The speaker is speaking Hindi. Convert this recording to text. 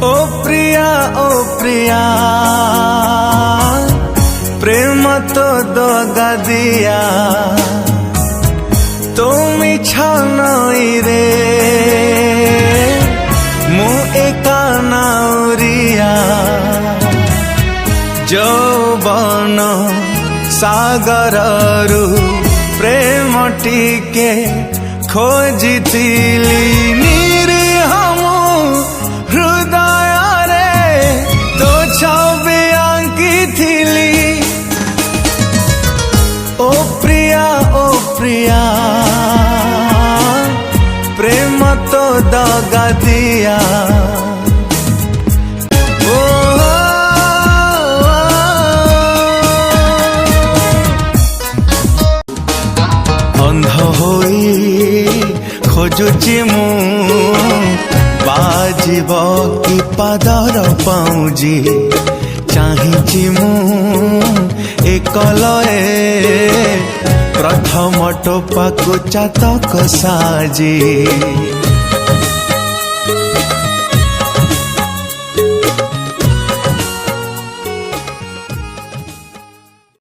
ओ प्रिया प्रेम तो दगा दिया तुम छानई रे मु एका नाउरिया जौवन सागर रु प्रेम टिके खोजितिली निरीह मु हृदय रे तो छवि आंकिथिली। ओ प्रिया प्रेम तो दगा दिया अंध होई खोजुची मु बाजिब कि पादर पाउजी चाहिची मु एकलए प्रथम टोपा को चातक साजी।